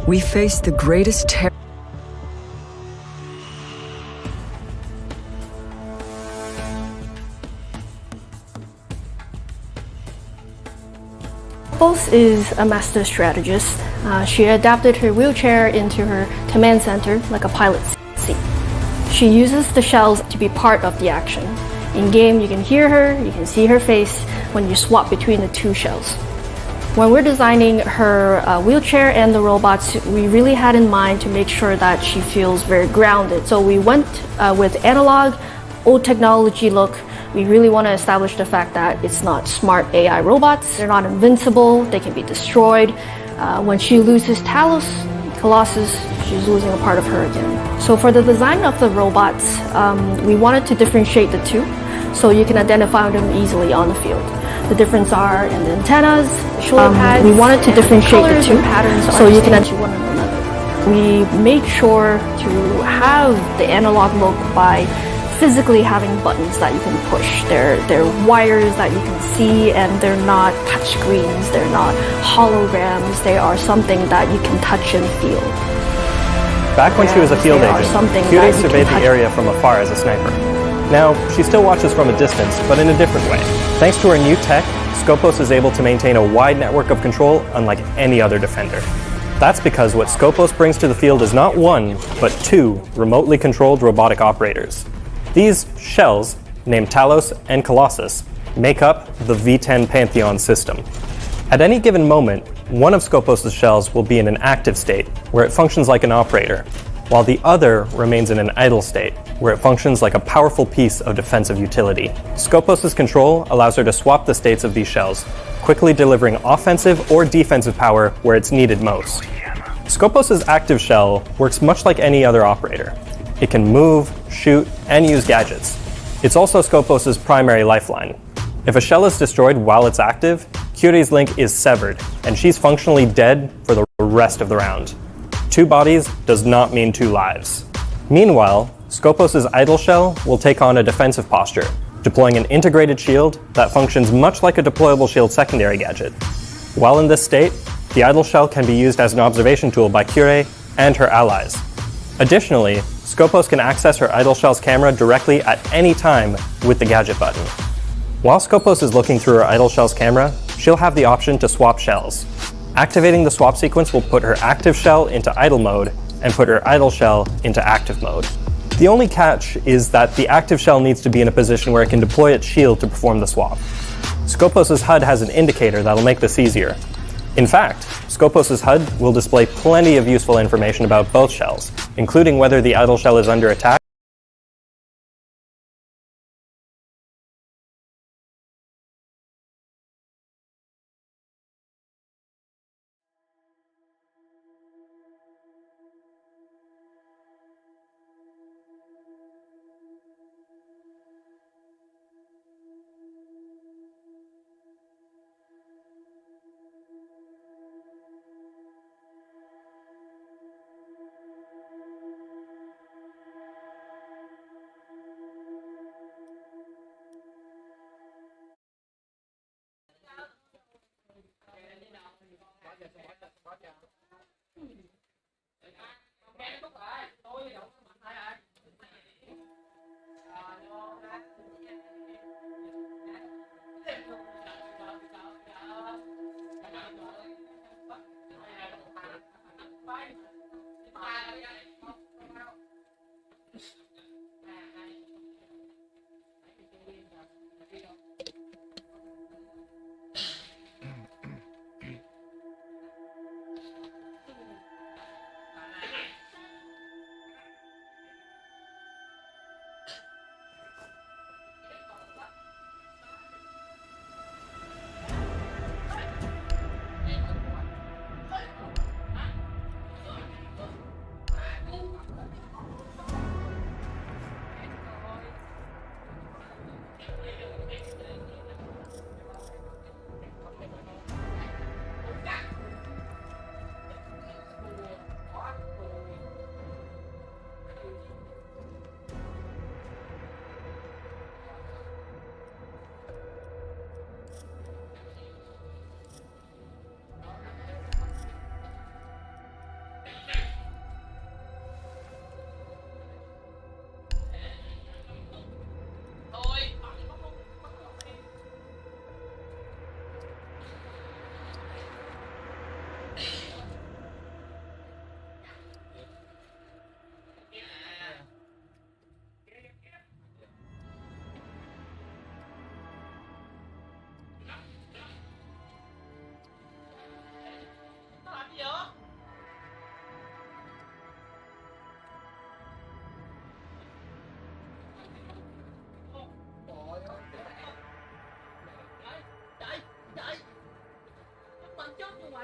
We face the greatest terror. Pulse is a master strategist. She adapted her wheelchair into her command center like a pilot's seat. She uses the shells to be part of the action. In game, you can hear her, you can see her face when you swap between the two shells. When we're designing her wheelchair and the robots, we really had in mind to make sure that she feels very grounded. So we went with analog, old technology look. We really want to establish the fact that it's not smart AI robots. They're not invincible, they can be destroyed. When she loses Talos, Colossus, she's losing a part of her again. So for the design of the robots, we wanted to differentiate the two so you can identify them easily on the field. The difference are in the antennas, the shoulder pads. We wanted to differentiate the two patterns so you can actually one another. We made sure to have the analog look by physically having buttons that you can push. They're wires that you can see, and they're not touch screens, they're not holograms, they are something that you can touch and feel. Back when she was a field agent, Kyurei surveyed the area from afar as a sniper. Now, she still watches from a distance, but in a different way. Thanks to her new tech, Scopus is able to maintain a wide network of control unlike any other defender. That's because what Scopus brings to the field is not one, but two remotely controlled robotic operators. These shells, named Talos and Colossus, make up the V10 Pantheon system. At any given moment, one of Scopus' shells will be in an active state, where it functions like an operator, while the other remains in an idle state, where it functions like a powerful piece of defensive utility. Scopus' control allows her to swap the states of these shells, quickly delivering offensive or defensive power where it's needed most. Scopus' active shell works much like any other operator. It can move, shoot, and use gadgets. It's also Scopus' primary lifeline. If a shell is destroyed while it's active, Kyurei's link is severed, and she's functionally dead for the rest of the round. 2 bodies does not mean 2 lives. Meanwhile, Scopus' idle shell will take on a defensive posture, deploying an integrated shield that functions much like a deployable shield secondary gadget. While in this state, the idle shell can be used as an observation tool by Kyurei and her allies. Additionally, Scopus can access her idle shell's camera directly at any time with the gadget button. While Scopus is looking through her idle shell's camera, she'll have the option to swap shells. Activating the swap sequence will put her active shell into idle mode and put her idle shell into active mode. The only catch is that the active shell needs to be in a position where it can deploy its shield to perform the swap. Scopus' HUD has an indicator that'll make this easier. In fact, Scopus' HUD will display plenty of useful information about both shells, including whether the idle shell is under attack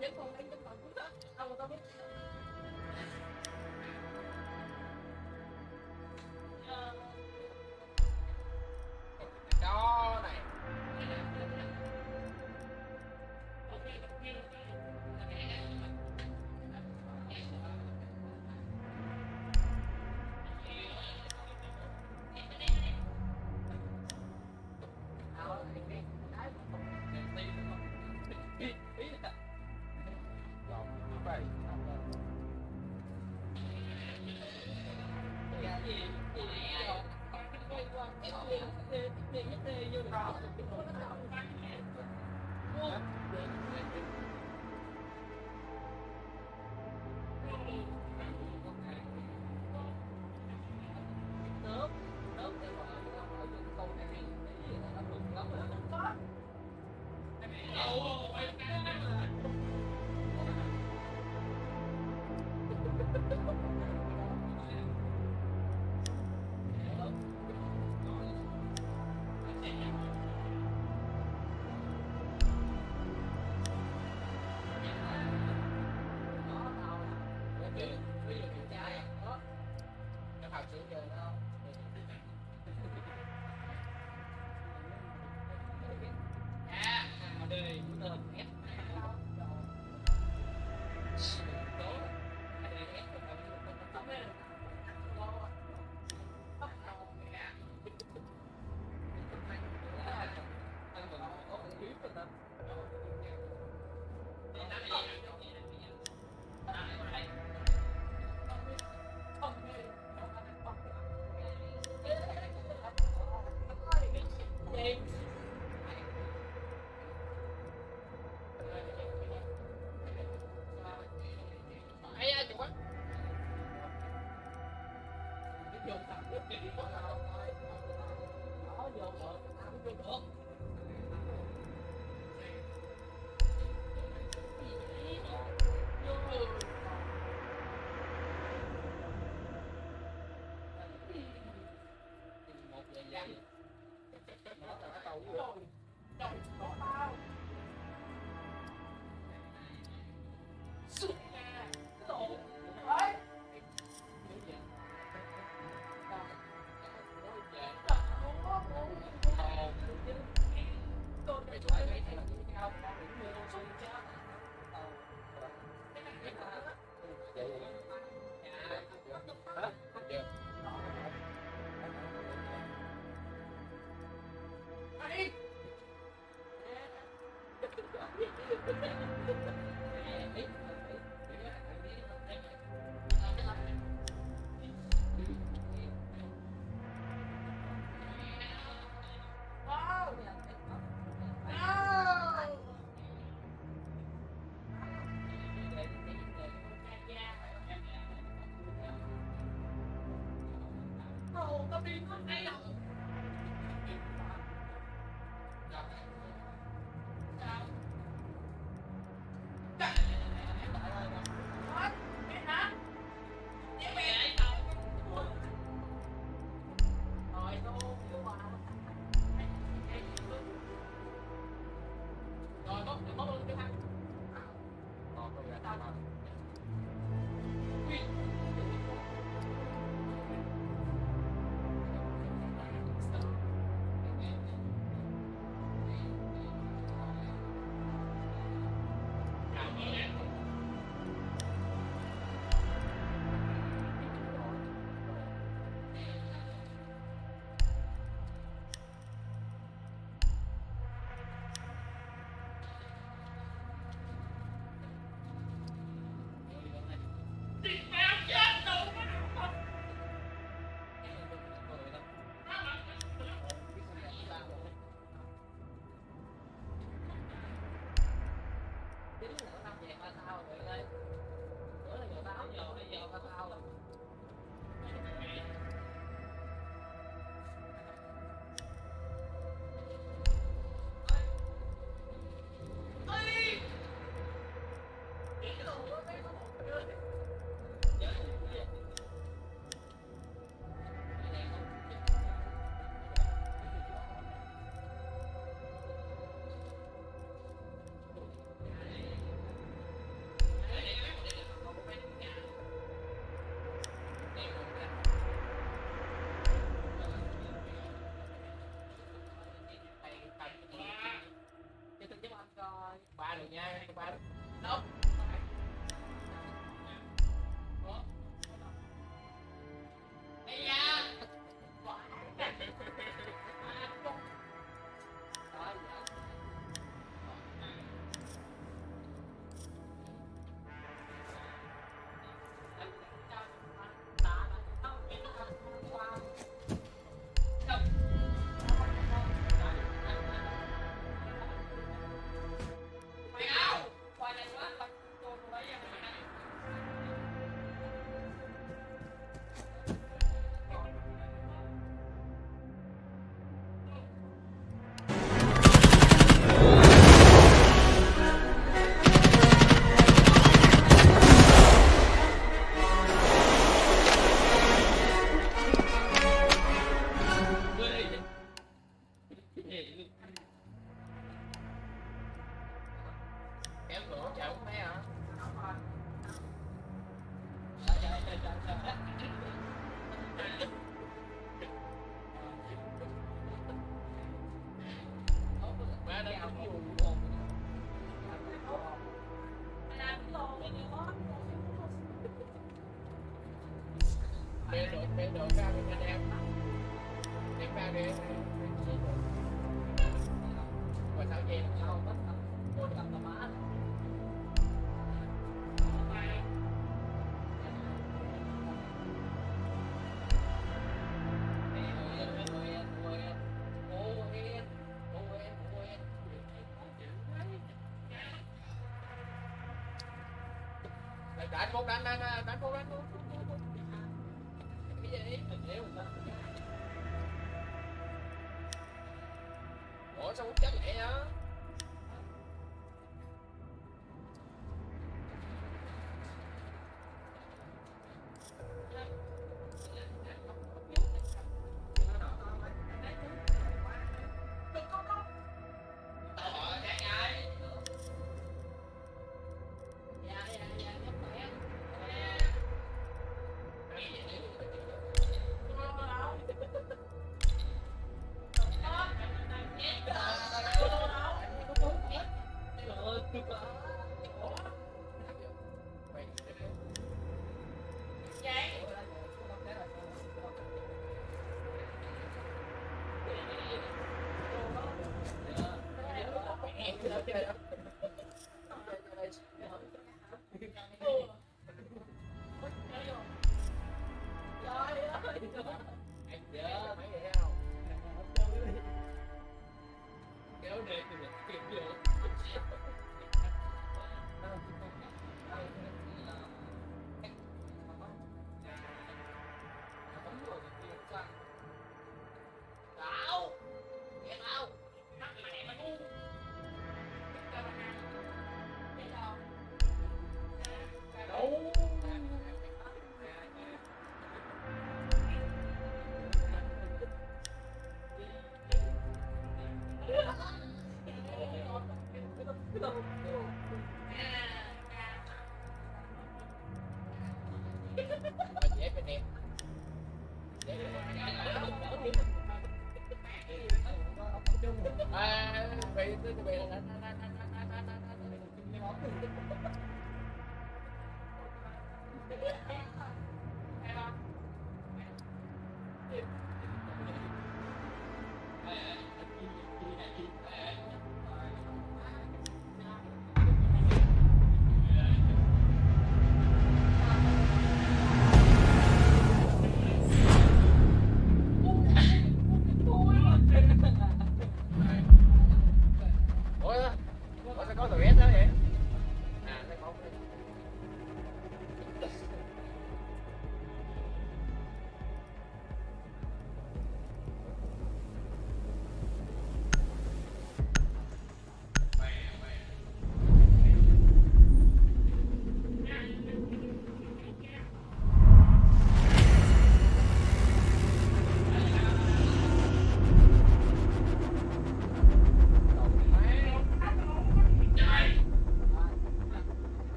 vẫn còn đang trong phần đó. Đâu mà tao biết. Đó này. đánh vô cái gì ủa sao cũng chết vậy á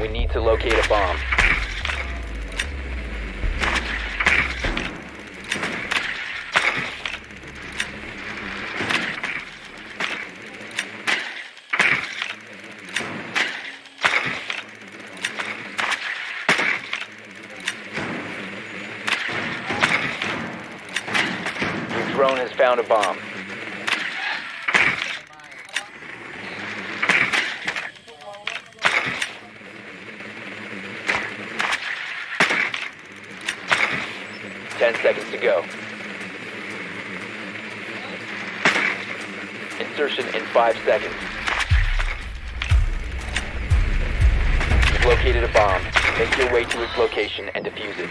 We need to locate a bomb. Your drone has found a bomb. Seconds to go. Insertion in 5 seconds. You've located a bomb. Make your way to its location and defuse it.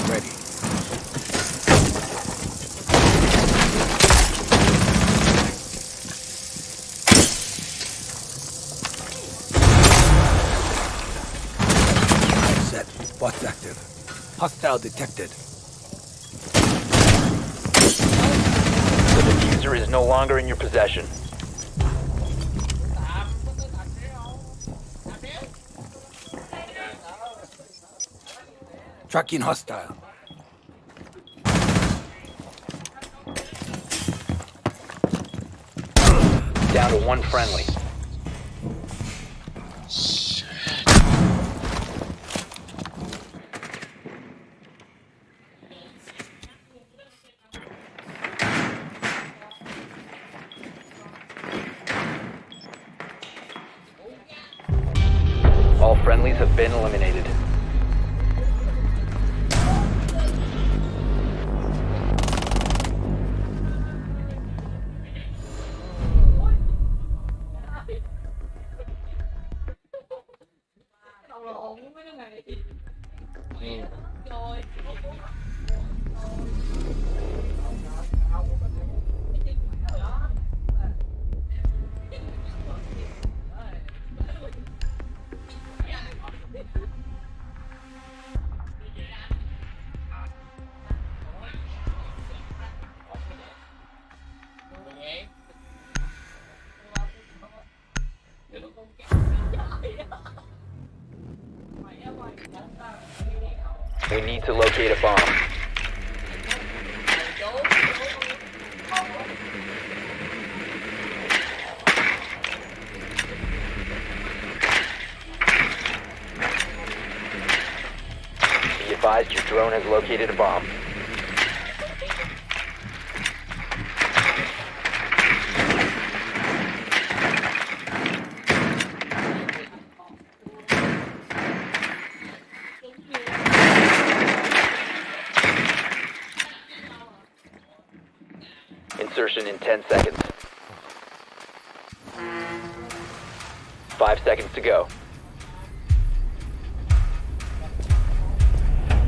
Ready. Set. What's active? Hostile detected. The diffuser is no longer in your possession. Tracking hostile. Down to one friendly. All friendlies have been eliminated. We need to locate a bomb. Be advised your drone has located a bomb. Insertion in 10 seconds. 5 seconds to go.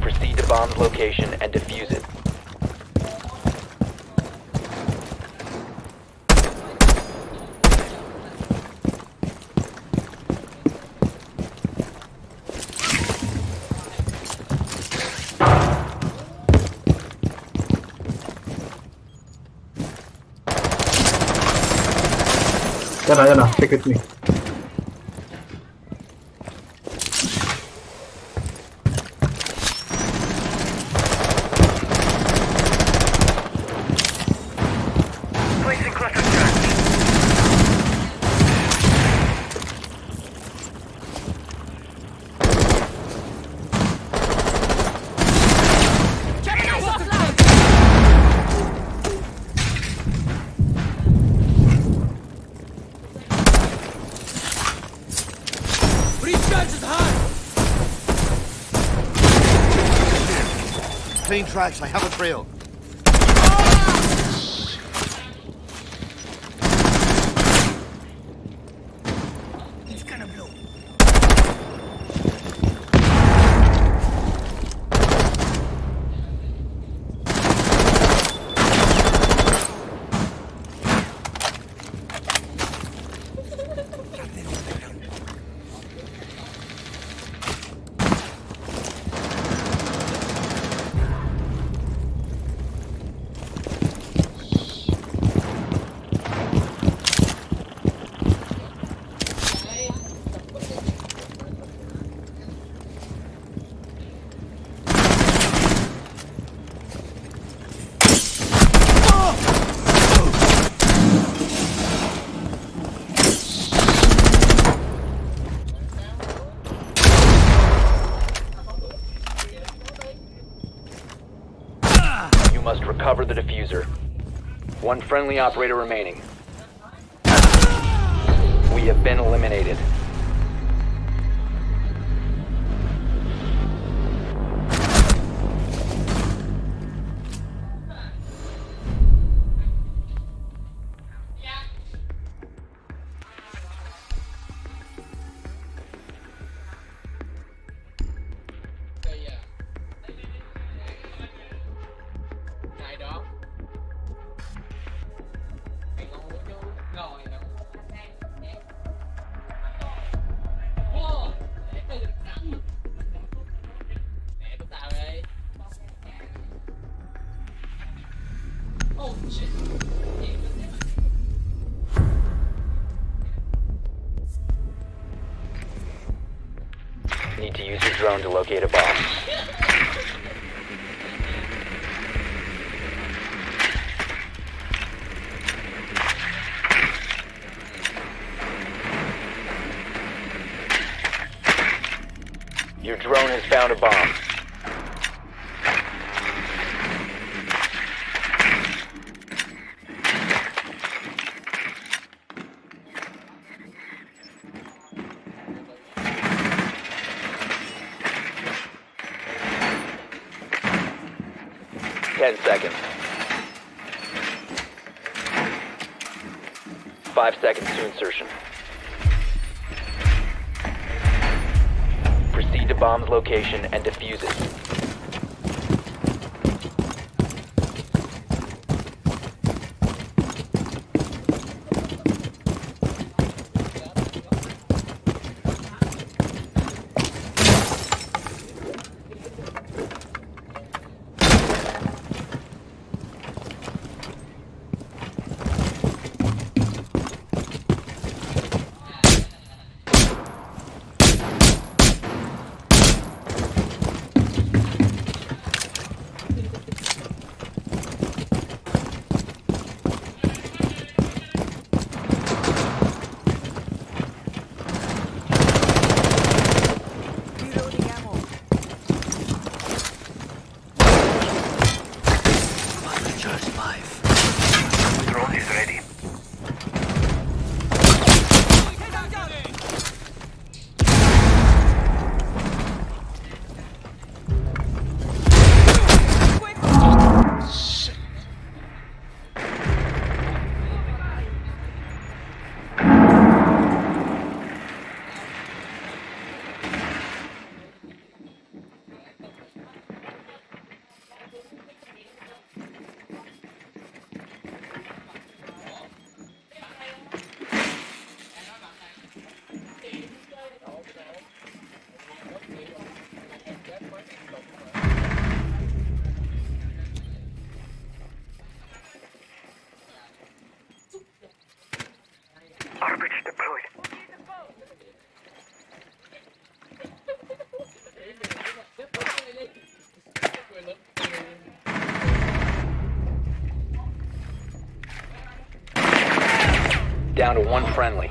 Proceed to bomb's location and defuse it. Yana, stick with me. Clean tracks, I have a trail. It's gonna blow. You must recover the diffuser. One friendly operator remaining. We have been eliminated. Này đó. Mày ngon quá chứ. Ngồi đâu. Wow. Nè của tao đây. Oh shit. Need to use your drone to locate a bomb. Your drone has found a bomb. Ten seconds. 5 seconds to insertion. Proceed to bomb's location and defuse it. Down to one friendly.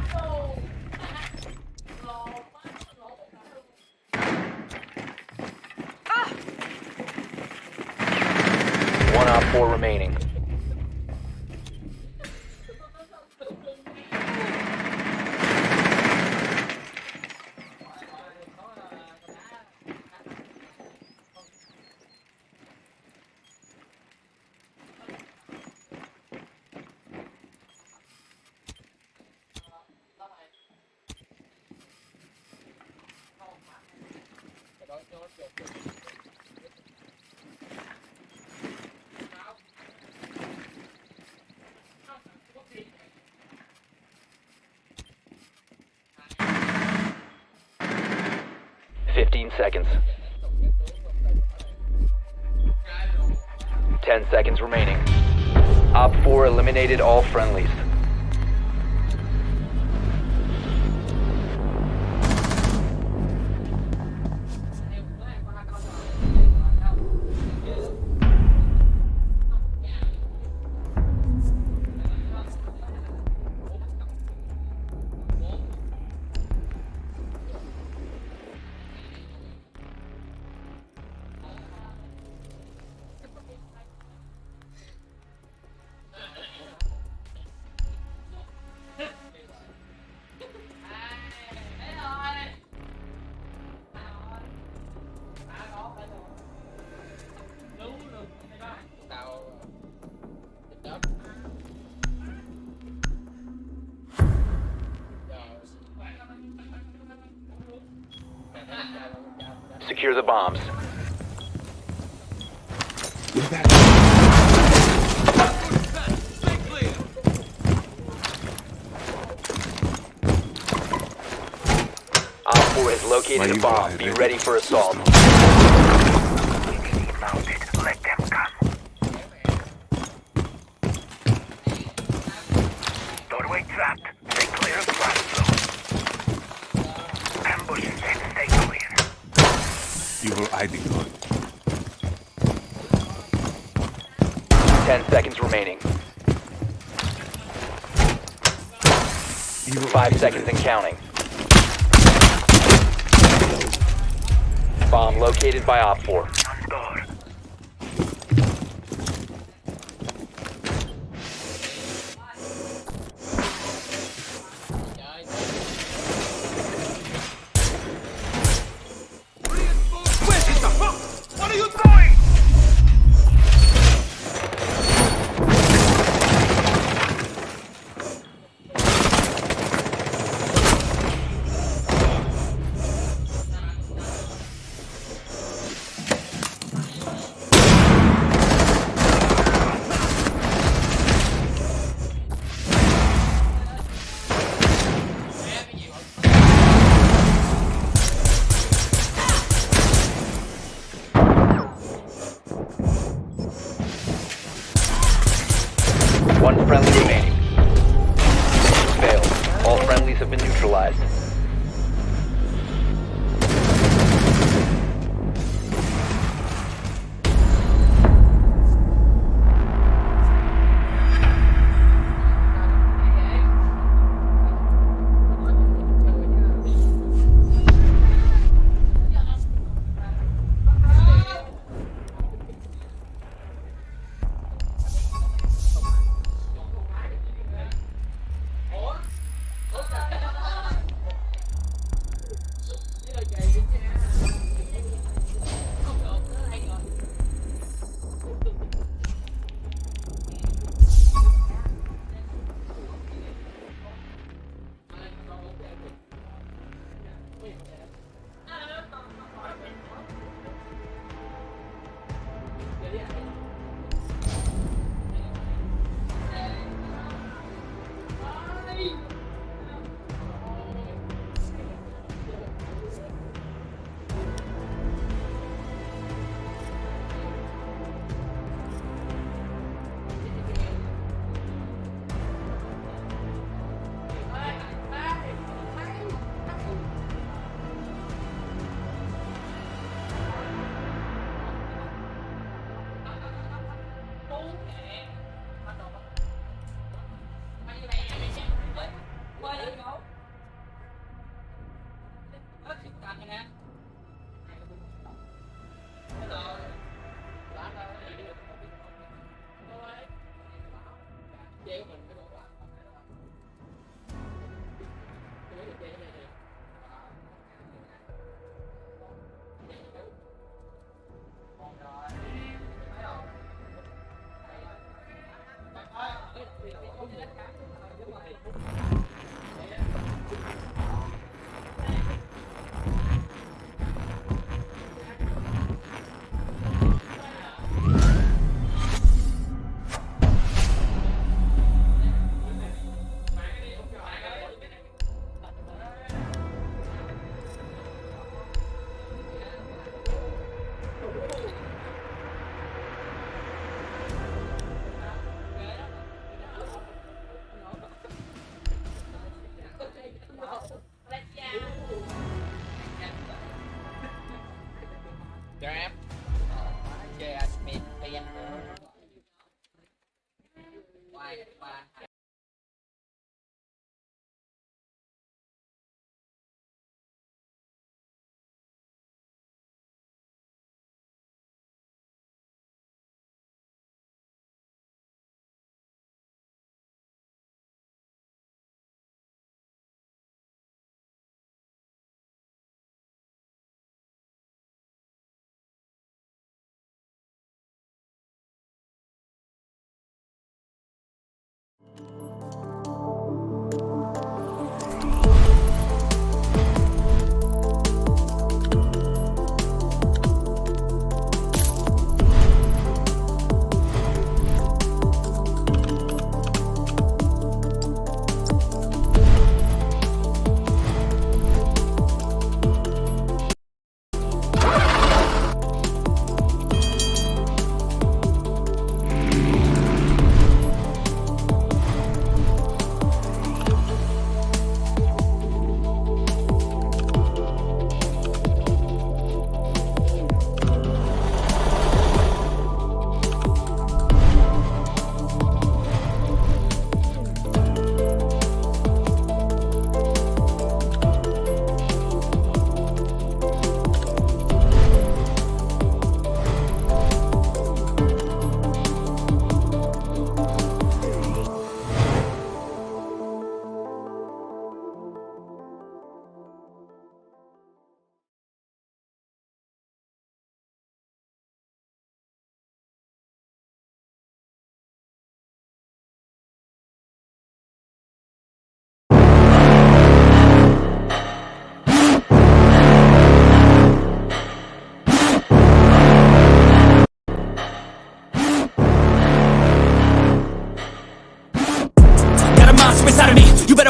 One op 4 remaining. Seconds. 10 seconds remaining. Op 4 eliminated all friendlies. Secure the bombs. Op 4 has located a bomb. Be ready for assault. Let them come. Doorway trapped. Stay clear of blast zone. Ambush set. Stay clear. Evil ID code. 10 seconds remaining. 5 seconds and counting. Bomb located by Op 4. Door. What are you doing? One friendly remaining. Failed. All friendlies have been neutralized. Grab. Chơi admin tiền. Qua.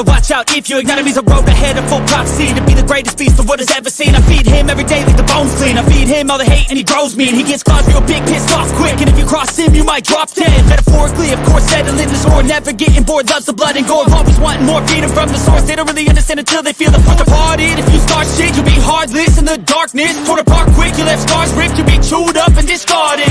Watch out if you ignite me's a road ahead of full prophecy to be the greatest beast the world has ever seen. I feed him every day like the bones clean. I feed him all the hate and he grows me, and he gets claws real big, pissed off quick. And if you cross him you might drop dead. Metaphorically of course settling the score, never getting bored, loves the blood and gore, always wanting more, feeding from the source. They don't really understand until they feel the force. Departed, if you start shit you'll be heartless in the darkness, torn apart quick, you left scars ripped, you'll be chewed up and discarded.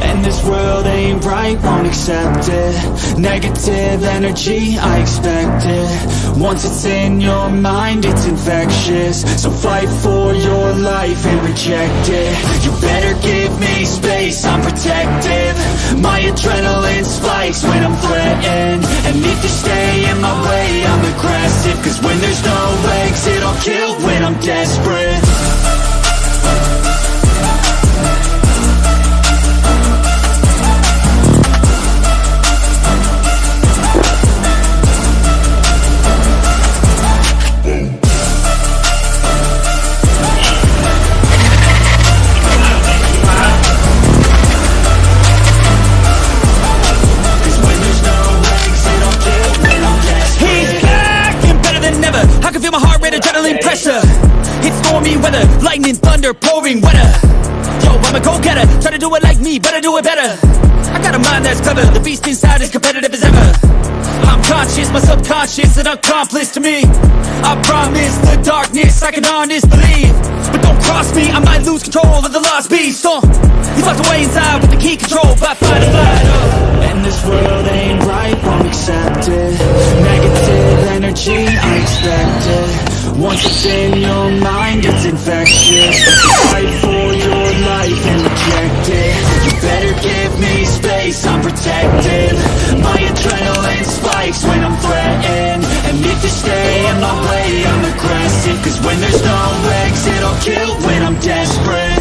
And this world ain't right, won't accept it. Negative energy, I expect it. Once it's in your mind, it's infectious. So fight for your life and reject it. You better give me space, I'm protective. My adrenaline spikes when I'm threatened. And if you stay in my way, I'm aggressive. Cause when there's no exit, I'll kill when I'm desperate. It's stormy weather, lightning, thunder, pouring weather. Yo, I'm a go-getter, try to do it like me, better do it better. I got a mind that's clever, the beast inside is competitive as ever. I'm conscious, my subconscious an accomplice to me. I promise the darkness I can honest believe. But don't cross me, I might lose control of the lost beast. He's locked away inside with the key control by fight or flight. And this world ain't right, won't accept it. Negative energy, I expect it. Once it's in your mind, it's infectious. Fight for your life and reject it. You better give me space, I'm protective. My adrenaline spikes when I'm threatened. And if you stay in my way, I'm aggressive. Cause when there's no exit, I'll kill when I'm desperate.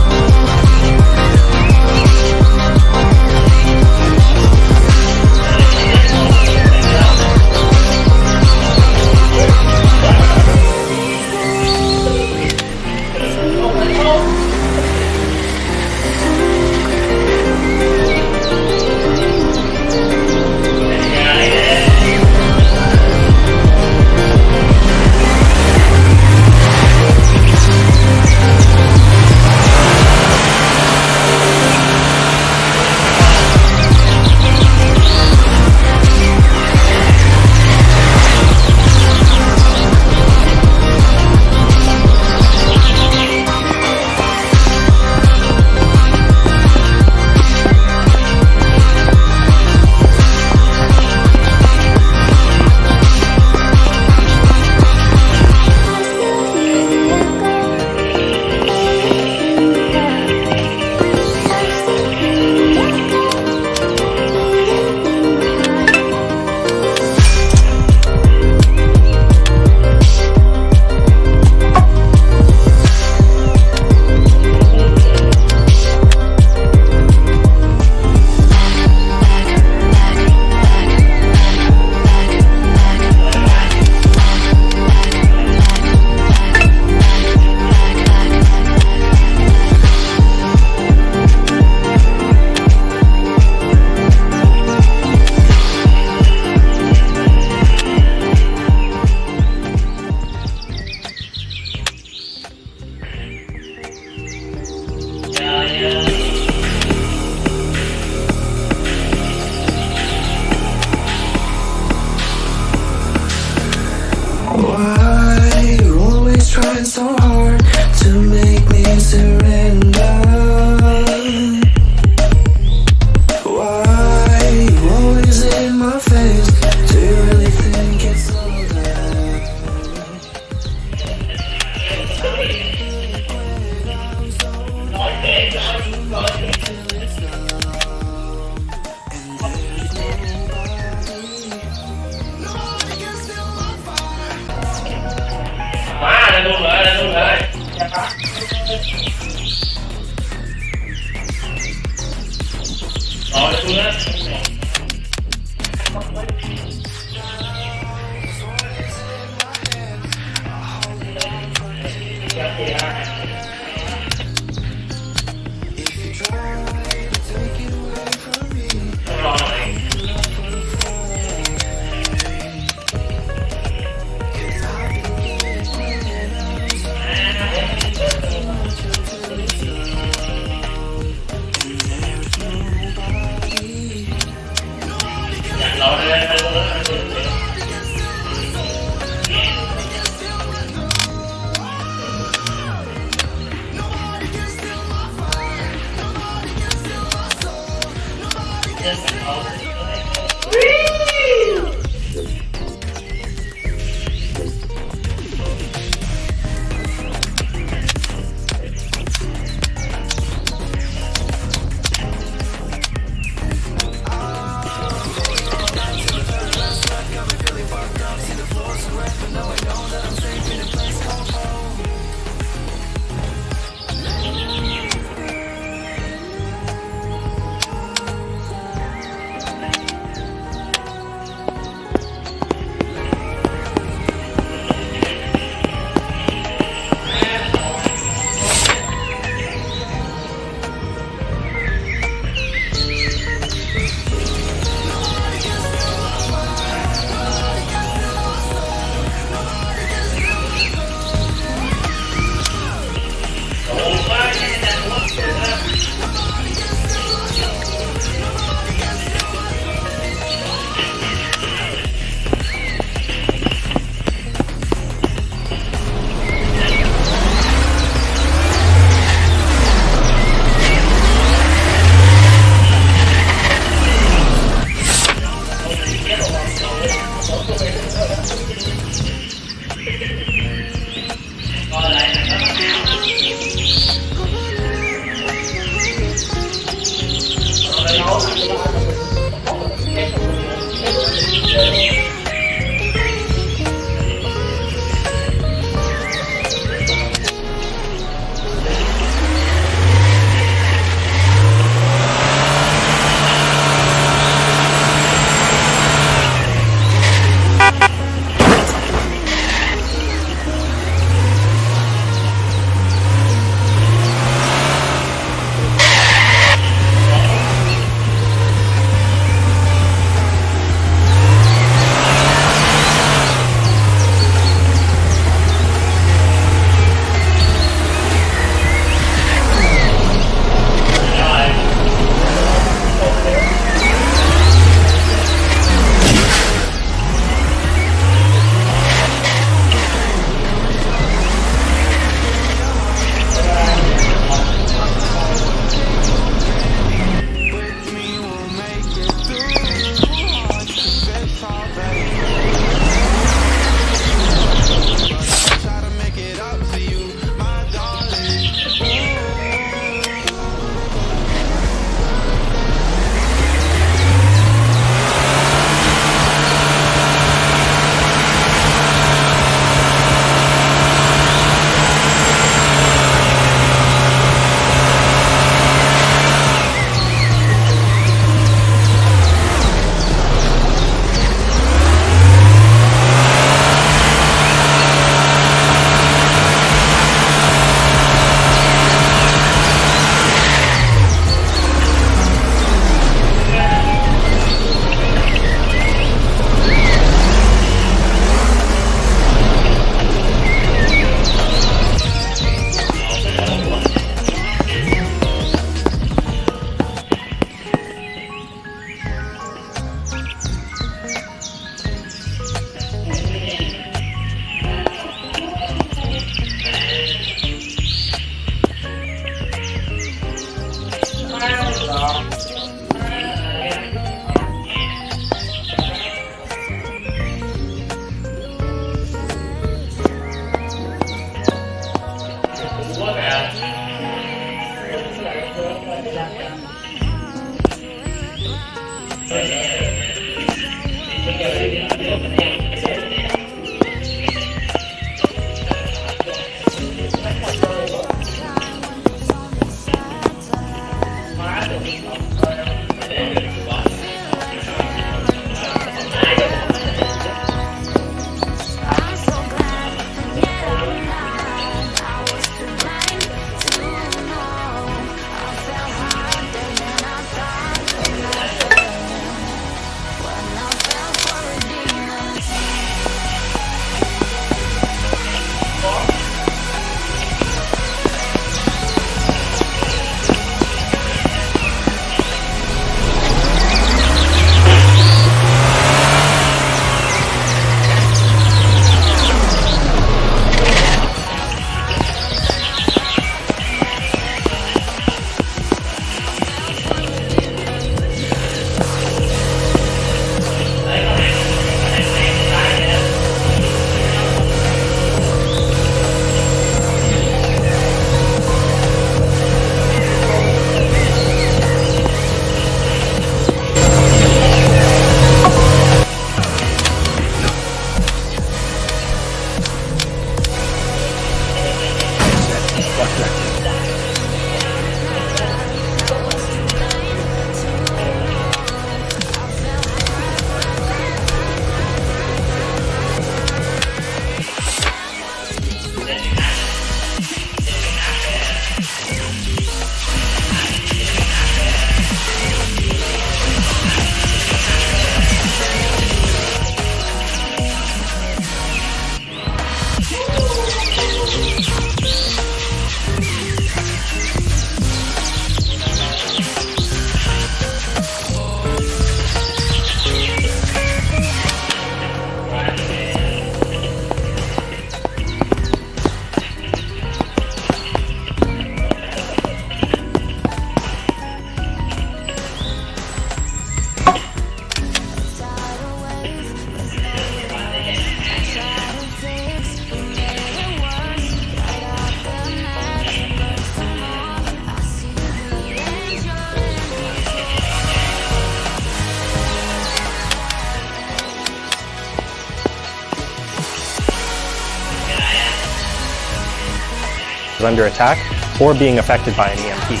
is under attack or being affected by an EMP.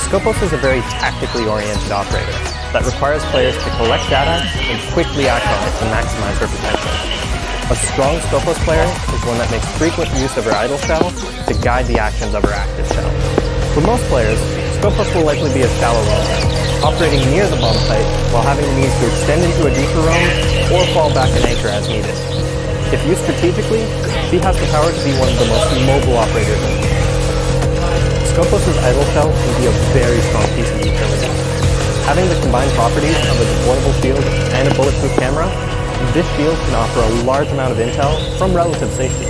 Skopos is a very tactically oriented operator that requires players to collect data and quickly act on it to maximize her potential. A strong Skopos player is one that makes frequent use of her idle shell to guide the actions of her active shell. For most players, Skopos will likely be a shallow roamer, operating near the bomb site while having the means to extend into a deeper roam or fall back and anchor as needed. If used strategically, she has the power to be one of the most mobile operators in the game. Skopos' idle shell can be a very strong piece of utility. Having the combined properties of a deployable shield and a bulletproof camera, this shield can offer a large amount of intel from relative safety.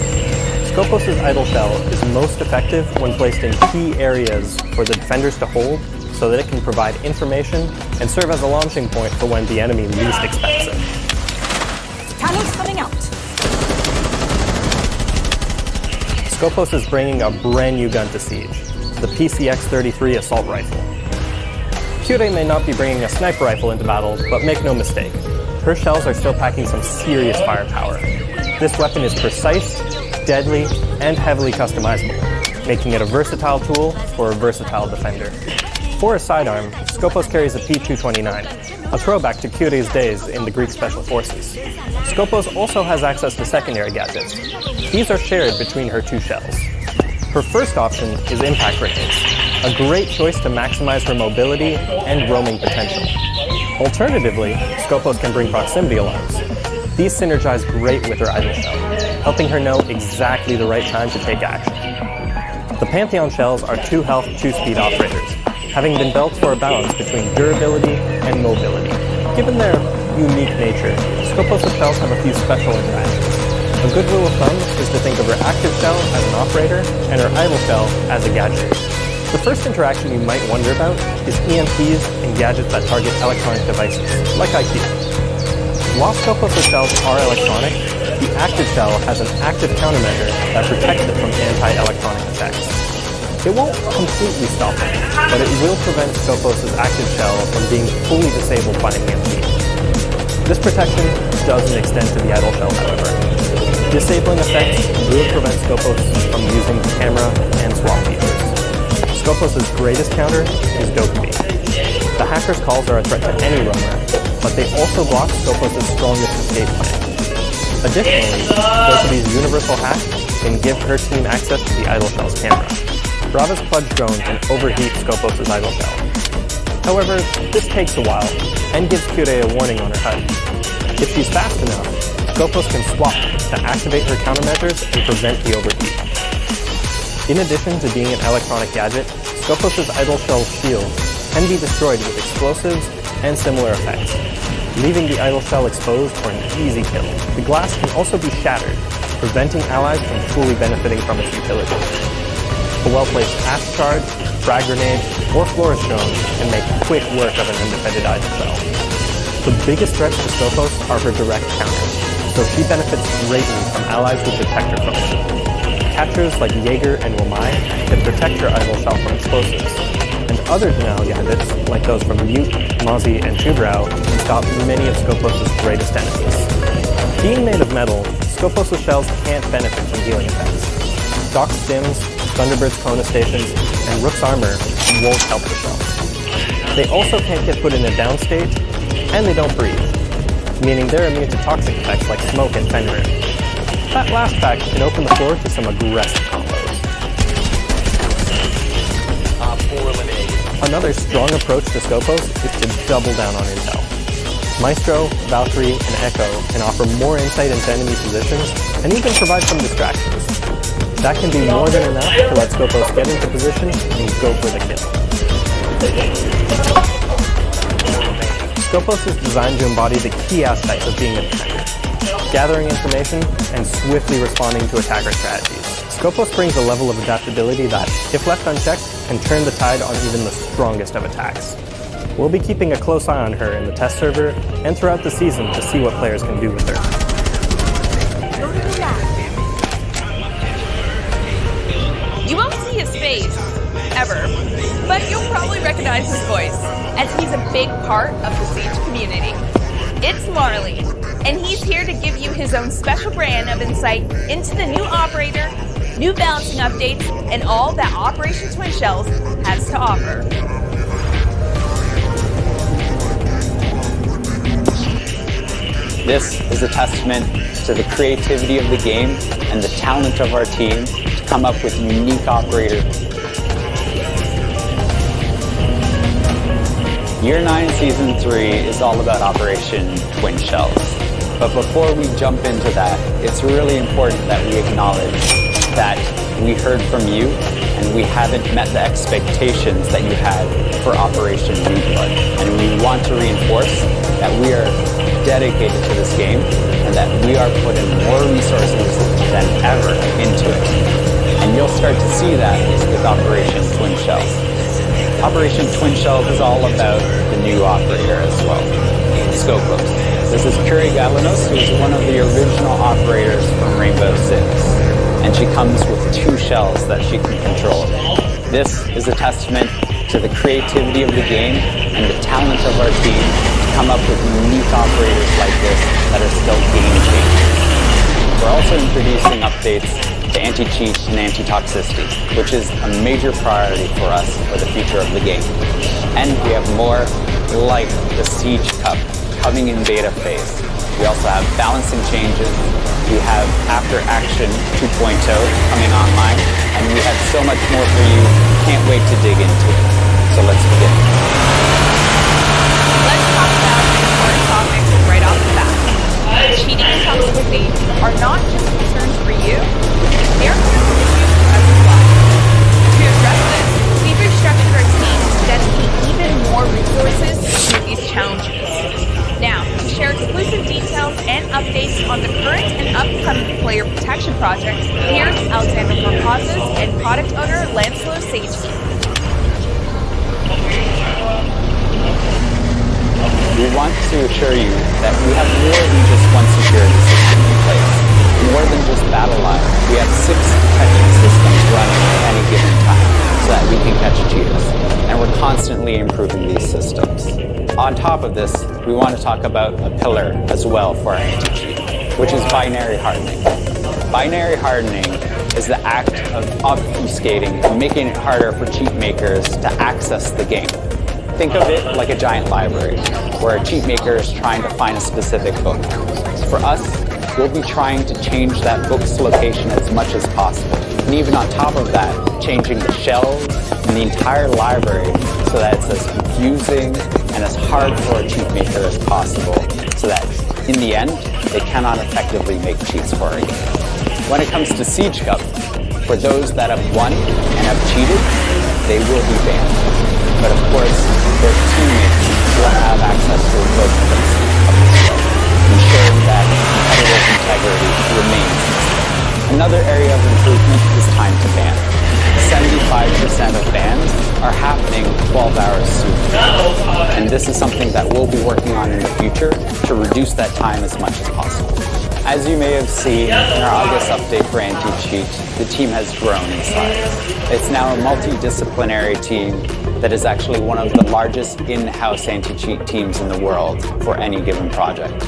Skopos' idle shell is most effective when placed in key areas for the defenders to hold so that it can provide information and serve as a launching point for when the enemy least expects it. Tunnels coming out. Skopos is bringing a brand new gun to Siege, the PCX-33 assault rifle. Kyurei may not be bringing a sniper rifle into battle, but make no mistake, her shells are still packing some serious firepower. This weapon is precise, deadly, and heavily customizable, making it a versatile tool for a versatile defender. For a sidearm, Skopos carries a P229, a throwback to Kyurei's days in the Greek Special Forces. Skopos also has access to secondary gadgets. These are shared between her two shells. Her first option is impact grenades, a great choice to maximize her mobility and roaming potential. Alternatively, Skopos can bring proximity alarms. These synergize great with her idle shell, helping her know exactly the right time to take action. The Pantheon shells are 2-health, 2-speed operators, having been built for a balance between durability and mobility. Given their unique nature, Skopos' shells have a few special interactions. A good rule of thumb is to think of her active shell as an operator and her idle shell as a gadget. The first interaction you might wonder about is EMPs and gadgets that target electronic devices, like IQ. While Skopos' shells are electronic, the active shell has an active countermeasure that protects it from anti-electronic effects. It won't completely stop it, but it will prevent Skopos' active shell from being fully disabled by an EMP. This protection doesn't extend to the idle shell, however. Disabling effects will prevent Skopos from using the camera and swap features. Skopos' greatest counter is dopamine. The hacker's calls are a threat to any roamer, but they also block Skopos' strongest escape plan. Additionally, Dokabee's universal hack can give her team access to the idle shell's camera. Brava's Pudge drone can overheat Skopos' idle shell. However, this takes a while, and gives Kyurei a warning on her HUD. If she's fast enough, Skopos can swap to activate her countermeasures and prevent the overheat. In addition to being an electronic gadget, Skopos' idle shell shield can be destroyed with explosives and similar effects, leaving the idle shell exposed for an easy kill. The glass can also be shattered, preventing allies from fully benefiting from its utility. A well-placed ash charge, frag grenade, or flourish drone can make quick work of an undefended idle shell. The biggest threats to Skopos are her direct counters, so she benefits greatly from allies with detector function. Catchers like Jaeger and Wamai can protect her idle shell from explosives, and other denial gadgets, like those from Mute, Mozzie, and Chubrow, can stop many of Skopos' greatest enemies. Being made of metal, Skopos' shells can't benefit from healing effects. Doc stims, Thunderbird's Kona stations, and Rook's armor won't help the shell. They also can't get put in a down state, and they don't breathe, meaning they're immune to toxic effects like smoke and Fenrir. That last fact can open the floor to some aggressive combos. Another strong approach to Skopos is to double down on intel. Maestro, Valkyrie, and Echo can offer more insight into enemy positions and even provide some distractions. That can be more than enough to let Skopos get into position and go for the kill. Skopos is designed to embody the key aspects of being a defender: gathering information and swiftly responding to attacker strategies. Skopos brings a level of adaptability that, if left unchecked, can turn the tide on even the strongest of attacks. We'll be keeping a close eye on her in the test server and throughout the season to see what players can do with her. You won't see his face, ever, but you'll probably recognize his voice, as he's a big part of the Siege community. It's Marley, and he's here to give you his own special brand of insight into the new operator, new balancing updates, and all that Operation Twin Shells has to offer. This is a testament to the creativity of the game and the talent of our team to come up with unique operators. Year 9 Season 3 is all about Operation Twin Shells. But before we jump into that, it's really important that we acknowledge that we heard from you and we haven't met the expectations that you had for Operation New Blood. And we want to reinforce that we are dedicated to this game and that we are putting more resources than ever into it. And you'll start to see that with Operation Twin Shells. Operation Twin Shells is all about the new operator as well, Scopos. This is Curie Galanos, who's one of the original operators from Rainbow Six, and she comes with 2 shells that she can control. This is a testament to the creativity of the game and the talent of our team to come up with unique operators like this that are still game changers. We're also introducing updates to anti-cheat and anti-toxicity, which is a major priority for us for the future of the game. And we have more like the Siege Cup coming in beta phase. We also have balancing changes. We have After Action 2.0 coming online, and we have so much more for you. Can't wait to dig into it. So let's begin. Let's talk about important topics right off the bat. Cheating and toxicity are not just concerns for you, they are critical issues for us as well. To address this, we've restructured our team to dedicate even more resources to these challenges. Now, to share exclusive details and updates on the current and upcoming player protection projects, here's Alexander Corpazes and product owner Lancelot Sage. We want to assure you that we have more than just one security system in place. More than just BattleTier, we have 6 detection systems running at any given time so that we can catch cheaters. And we're constantly improving these systems. On top of this, we want to talk about a pillar as well for our anti-cheat, which is binary hardening. Binary hardening is the act of obfuscating and making it harder for cheat makers to access the game. Think of it like a giant library, where a cheat maker is trying to find a specific book. For us, we'll be trying to change that book's location as much as possible. And even on top of that, changing the shells and the entire library so that it's as confusing and as hard for a cheat maker as possible, so that in the end, they cannot effectively make cheats for it. When it comes to Siege Cup, for those that have won and have cheated, they will be banned. But of course, their teammates will have access to the programs of the show, ensuring that competitive integrity remains. Another area of improvement is time to ban. 75% of bans are happening 12 hours sooner. And this is something that we'll be working on in the future to reduce that time as much as possible. As you may have seen in our August update for anti-cheat, the team has grown in size. It's now a multidisciplinary team that is actually one of the largest in-house anti-cheat teams in the world for any given project.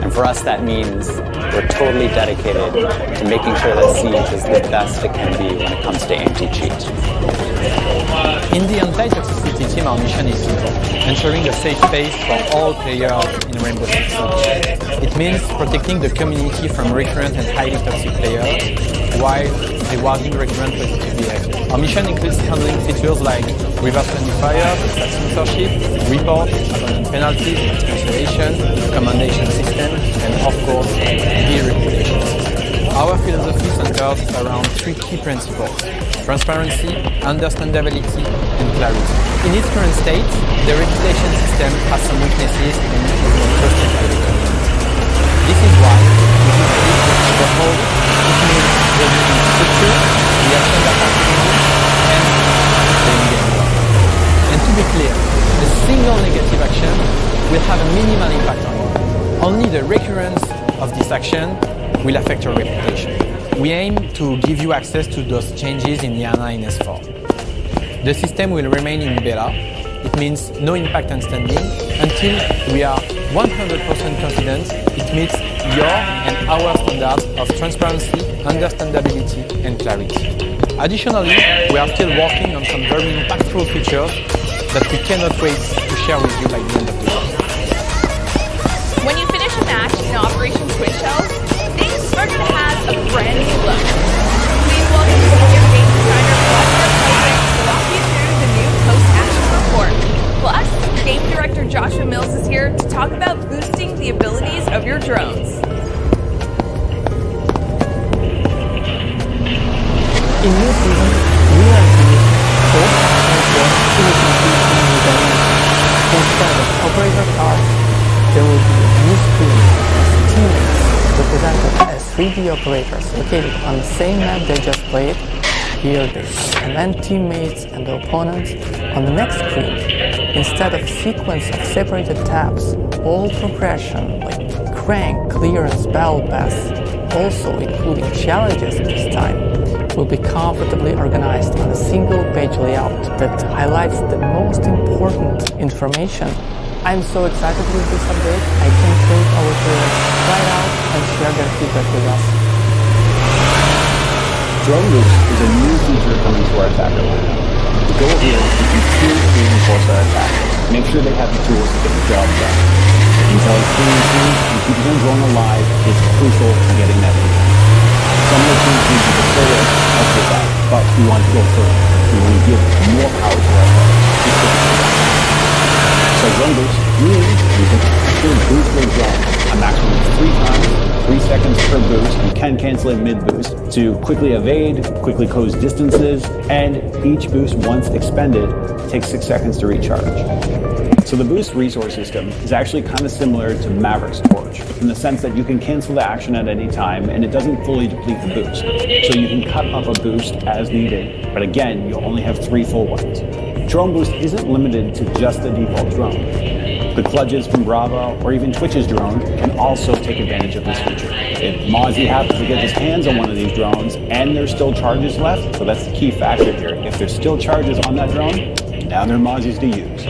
And for us, that means we're totally dedicated to making sure that Siege is the best it can be when it comes to anti-cheat. In the anti-toxicity team, our mission is simple: ensuring a safe space for all players in Rainbow Six Siege. It means protecting the community from recurrent and highly toxic players, while rewarding recurrent positive behavior. Our mission includes handling features like reverse friendly fire, stat censorship, report, abandoned penalties, cancellation, commendation system, and of course, peer regulation. Our philosophy centers around 3 key principles: transparency, understandability, and clarity. In its current state, the regulation system has some weaknesses and is not trusted by the community. This is why we decided to overhaul. It means reviewing structure, the action that are needed, and playing game well. And to be clear, a single negative action will have a minimal impact on you. Only the recurrence of this action will affect your reputation. We aim to give you access to those changes in the ANA in S4. The system will remain in beta. It means no impact on standing until we are 100% confident it meets your and our standards of transparency, understandability, and clarity. Additionally, we are still working on some very impactful features that we cannot wait to share with you by the end of the year. When you finish a match in Operation Twin Shells, things are going to have a brand new look. Please welcome senior game designer Vladimir Pegi to walk you through the new post-action report. Plus, game director Joshua Mills is here to talk about boosting the abilities of your drones. In new season, we are doing post-action for efficiency and redundancy. Instead of operator cards, there will be a new screen as teammates represented as 3D operators located on the same map they just played. Here they command teammates and the opponents on the next screen. Instead of sequence of separated tabs, all progression like rank, clearance, battle pass, also including challenges this time, will be comfortably organized on a single page layout that highlights the most important information. I'm so excited with this update. I can't wait our players to try it out and share their feedback with us. Drone Boost is a new feature coming to our attacker lineup. The goal here is to continue to reinforce our attackers, make sure they have the tools to get the job done. Intel experience and keeping their drone alive is crucial to getting that lead. Some of the teams need to deploy it help with that, but we want to go further. We want to give more power to our players. So Drone Boost means you can actually boost your drone a maximum of 3 times, 3 seconds per boost. You can cancel it mid-boost to quickly evade, quickly close distances, and each boost, once expended, takes 6 seconds to recharge. So the boost resource system is actually kind of similar to Maverick's Torch in the sense that you can cancel the action at any time and it doesn't fully deplete the boost. So you can cut off a boost as needed, but again, you'll only have 3 full ones. Drone Boost isn't limited to just the default drone. The Clutches from Bravo or even Twitch's drone can also take advantage of this feature. If Mozzie happens to get his hands on one of these drones and there's still charges left, so that's the key factor here. If there's still charges on that drone, now they're Mozzie's to use.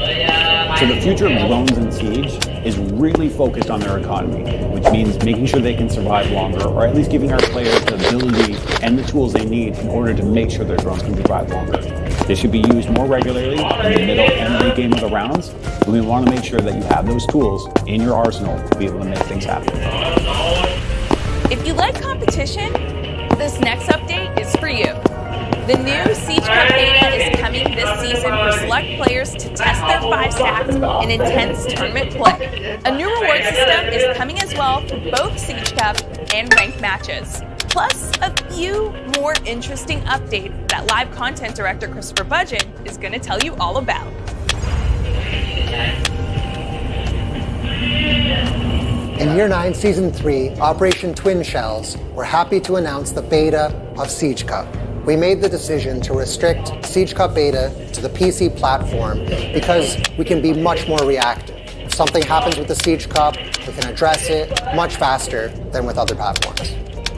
So the future of drones in Siege is really focused on their economy, which means making sure they can survive longer, or at least giving our players the ability and the tools they need in order to make sure their drones can survive longer. They should be used more regularly in the middle and late game of the rounds, and we want to make sure that you have those tools in your arsenal to be able to make things happen. If you like competition, this next update is for you. The new Siege Cup beta is coming this season for select players to test their 5 stacks in intense tournament play. A new reward system is coming as well for both Siege Cup and ranked matches. Plus, a few more interesting updates that live content director Christopher Budgeon is going to tell you all about. In Year 9, Season 3, Operation Twin Shells, we're happy to announce the beta of Siege Cup. We made the decision to restrict Siege Cup beta to the PC platform because we can be much more reactive. If something happens with the Siege Cup, we can address it much faster than with other platforms.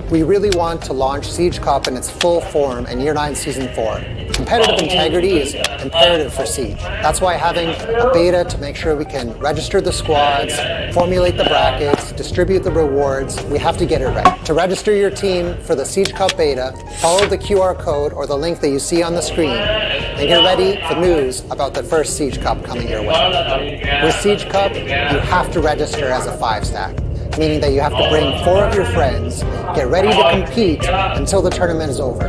We really want to launch Siege Cup in its full form in Year 9 Season 4. Competitive integrity is imperative for Siege. That's why having a beta to make sure we can register the squads, formulate the brackets, distribute the rewards, we have to get it right. To register your team for the Siege Cup beta, follow the QR code or the link that you see on the screen and get ready for news about the first Siege Cup coming your way. With Siege Cup, you have to register as a 5-stack. Meaning that you have to bring 4 of your friends, get ready to compete until the tournament is over.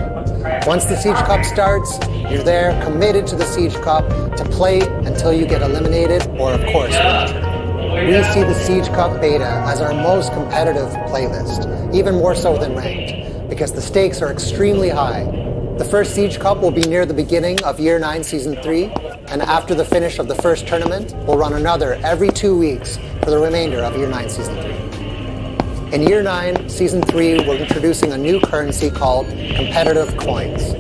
Once the Siege Cup starts, you're there committed to the Siege Cup to play until you get eliminated or, of course, win the tournament. We see the Siege Cup beta as our most competitive playlist, even more so than ranked, because the stakes are extremely high. The first Siege Cup will be near the beginning of Year 9 Season 3, and after the finish of the first tournament, we'll run another every 2 weeks for the remainder of Year 9 Season 3. In Year 9, Season 3, we're introducing a new currency called Competitive Coins.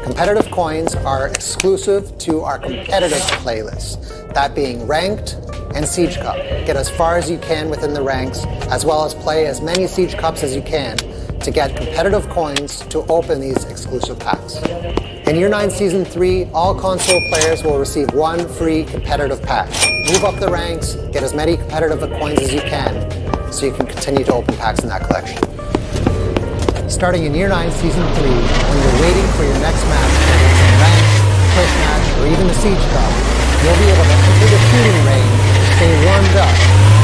Competitive Coins are exclusive to our competitive playlist, that being Ranked and Siege Cup. Get as far as you can within the ranks, as well as play as many Siege Cups as you can to get competitive coins to open these exclusive packs. In Year 9 Season 3, all console players will receive 1 free competitive pack. Move up the ranks, get as many competitive coins as you can, so you can continue to open packs in that collection. Starting in Year 9 Season 3, when you're waiting for your next match, whether it's a rank, quick match, or even the Siege Cup, you'll be able to enter the shooting range, stay warmed up,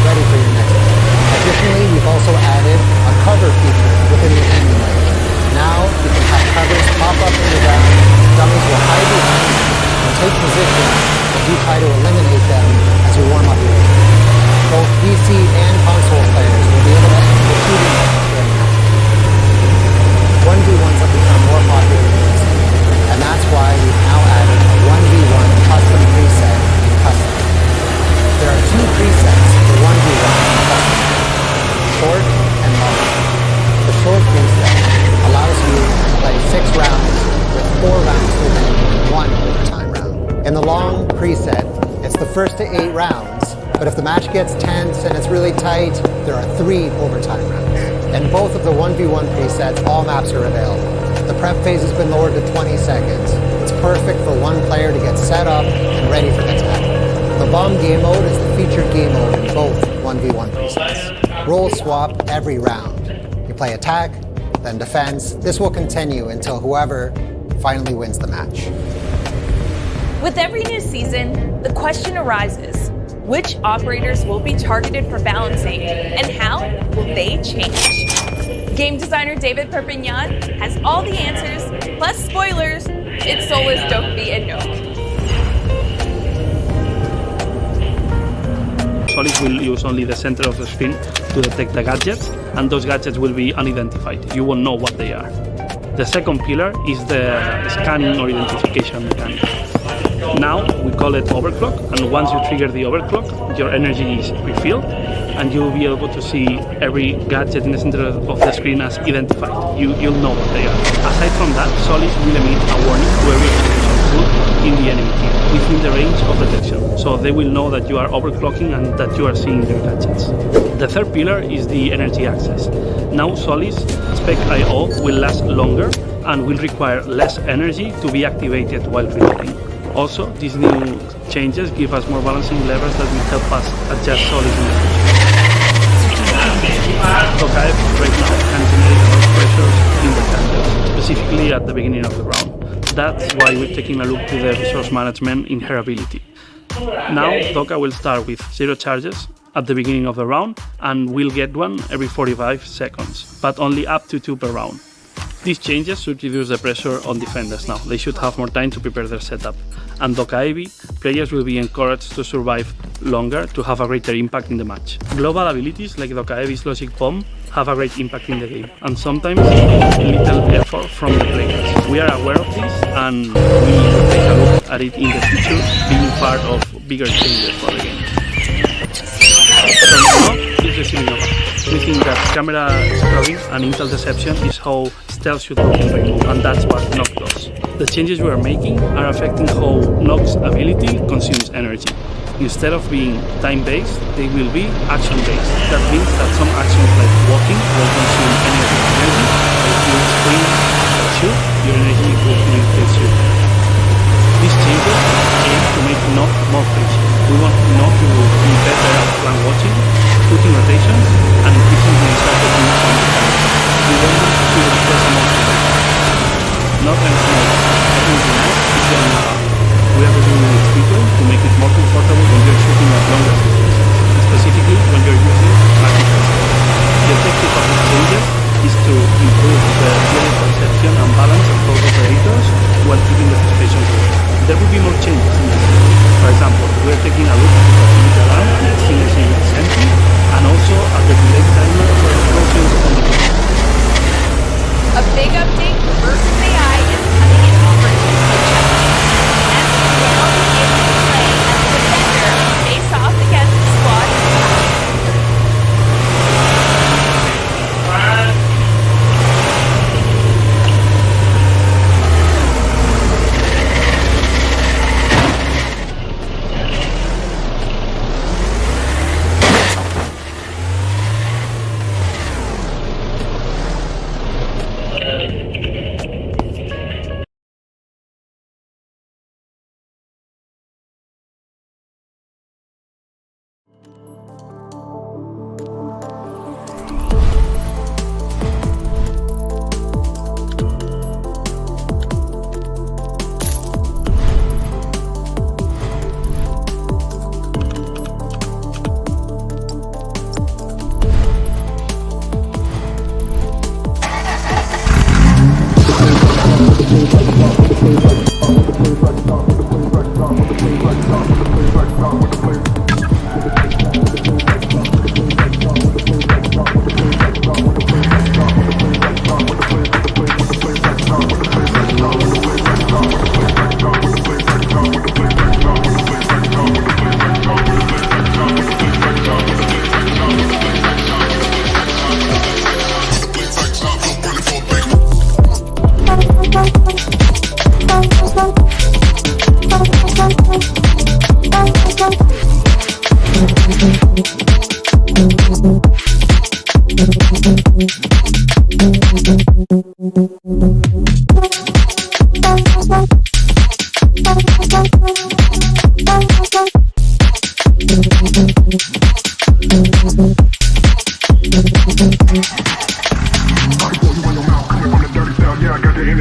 ready for your next match. Additionally, we've also added a cover feature within the aiming range. Now, you can have covers pop up in the ground, dummies will hide behind you and take position as you try to eliminate them as you warm up your aim. Both PC and console players will be able to enter the shooting range during matches. 1v1s have become more popular than PC, and that's why we've now added a 1v1 custom preset in custom. There are two presets for 1v1 in custom, short and long. The short preset allows you to play 6 rounds with 4 rounds within 1 overtime round. In the long preset, it's the first to 8 rounds, but if the match gets tense and it's really tight, there are 3 overtime rounds. In both of the 1v1 presets, all maps are available. The prep phase has been lowered to 20 seconds. It's perfect for one player to get set up and ready for the attack. The bomb game mode is the featured game mode in both 1v1 presets. Role swap every round. You play attack, then defense. This will continue until whoever finally wins the match. With every new season, the question arises, which operators will be targeted for balancing and how will they change? Game designer David Perpignan has all the answers, plus spoilers. It's Solus, Dokbi, and Nook. Solid will use only the center of the screen to detect the gadgets, and those gadgets will be unidentified. You won't know what they are. The second pillar is the scanning or identification mechanic. Now we call it overclock, and once you trigger the overclock, your energy is refilled, and you'll be able to see every gadget in the center of the screen as identified. You'll know what they are. Aside from that, Solis will emit a warning to every execution tool in the enemy team within the range of detection, so they will know that you are overclocking and that you are seeing their gadgets. The third pillar is the energy access. Now Solis Spec I/O will last longer and will require less energy to be activated while reloading. Also, these new changes give us more balancing levers that will help us adjust Solis in the future. Tokaev right now can generate a lot of pressures in the candles, specifically at the beginning of the round. That's why we're taking a look to the resource management in her ability. Now, Doka will start with 0 charges at the beginning of the round and will get one every 45 seconds, but only up to 2 per round. These changes should reduce the pressure on defenders now. They should have more time to prepare their setup. And Dokaevi, players will be encouraged to survive longer to have a greater impact in the match. Global abilities like Dokaevi's Logic Bomb have a great impact in the game, and sometimes little effort from the players. We are aware of this, and we will take a look at it in the future, being part of bigger changes for the game. So now is receiving over. We think that camera scrubbing and intel deception is how stealth should work in Rainbow, and that's what Nock does. The changes we are making are affecting how Nock's ability consumes energy. Instead of being time-based, they will be action-based. That means that some actions like walking will consume energy. If you sprint or shoot, your energy will be consumed. These changes aim to make Nock more patient. We want Nock to be better at flank watching, shooting rotations, and increasing the strategy on the camera. We want them to express more freedom. Not and small, everything else is getting up. We are reviewing its features to make it more comfortable when you're shooting at longer distances, specifically when you're using magical skills. The objective of these changes is to improve the field perception and balance of both operators while keeping the frustration low. There will be more changes in this. For example, we are taking a look at the proximity alarm and extinguishing its entry, and also at the delay timer for explosions on the ground. A big update for versus AI is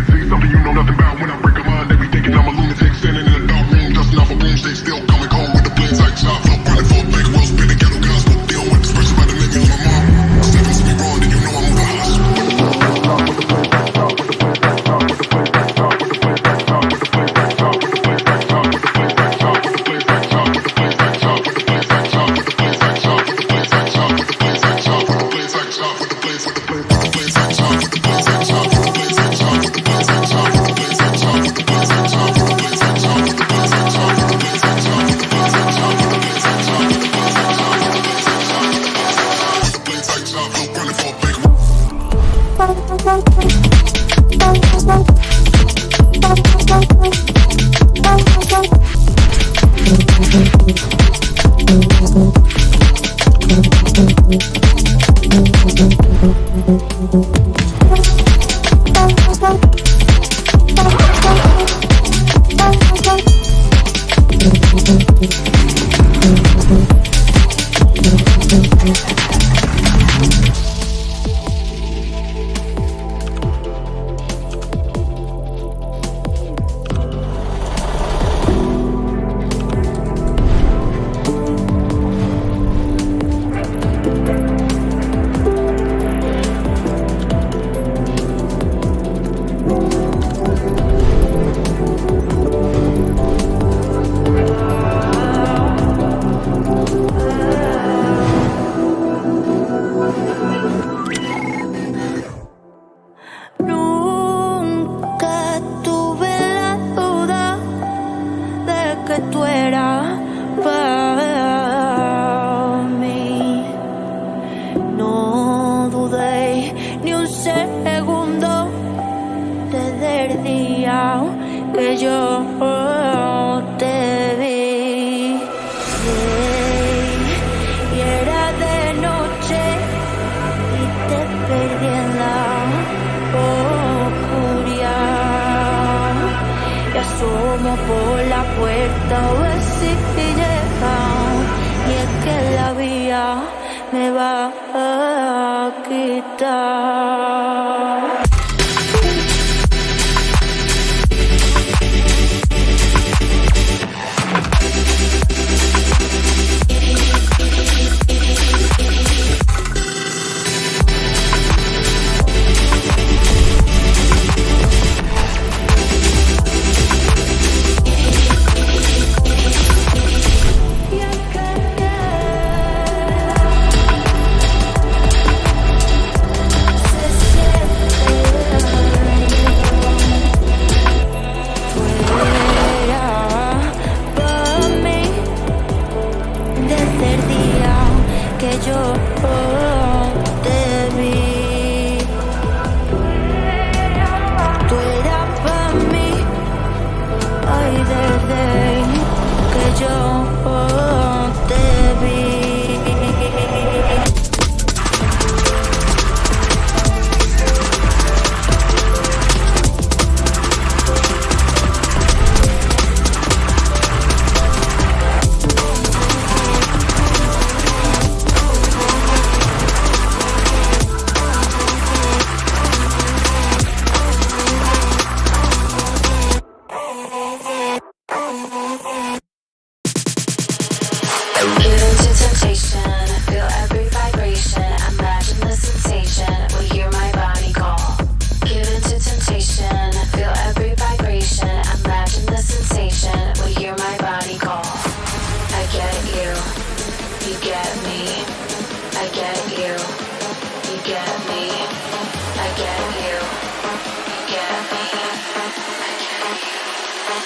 see something you know nothing about. When I break a mind, they be thinking I'm a lunatic. Standing in a dark room, dusting off a broomstick. Still coming cold with the blades like chop. Flow running for a bank, well spinning ghetto gospel. Deal with this pressure by the nigga on my mom. Stepping to me wrong, then you know I'm moving hot.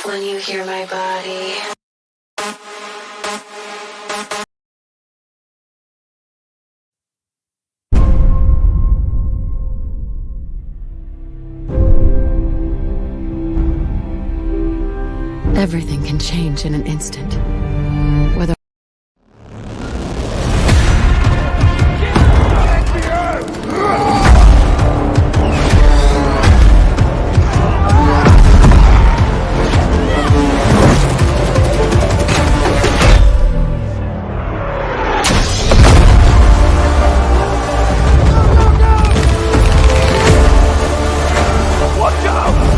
When you hear my body. Everything can change in an instant. Whether Watch out!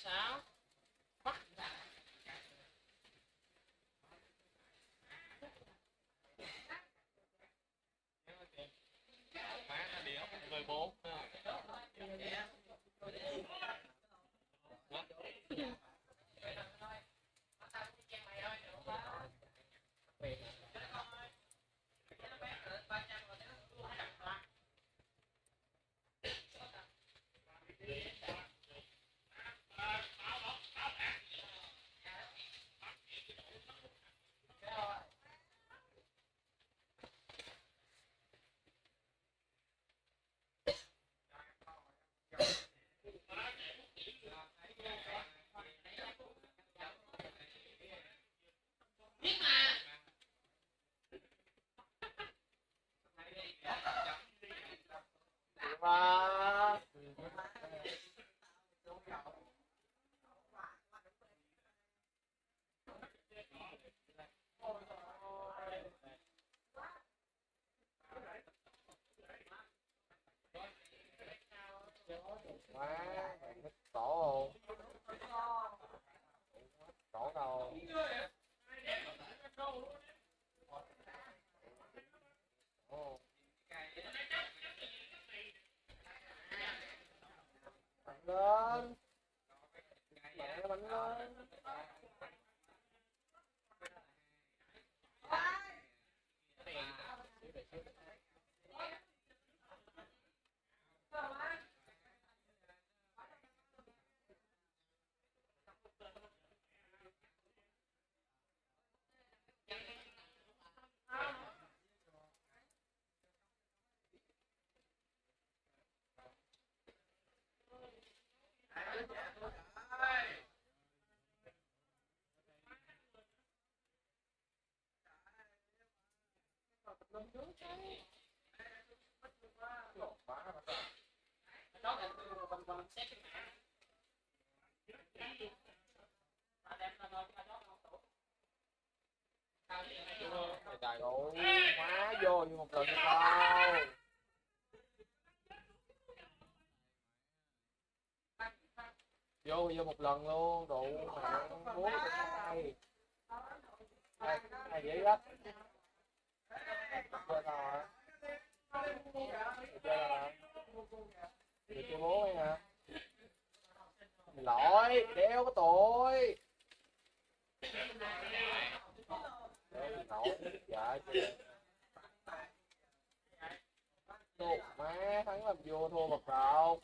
sao? Má đi ốc 14. Quá, thích tổ không? Tổ đâu? Bắn lên. Mẹ bắn lên. Trời ơi, má vô như một lần cho tao. Vô một lần luôn, đủ mẹ bố đây. Này dễ lắm. Chơi tao hả? Chơi hả? Chơi chơi bố ấy hả? Mày lỗi, đéo có tội. Nổi dạ chứ. Má thắng làm vua thua bật đầu.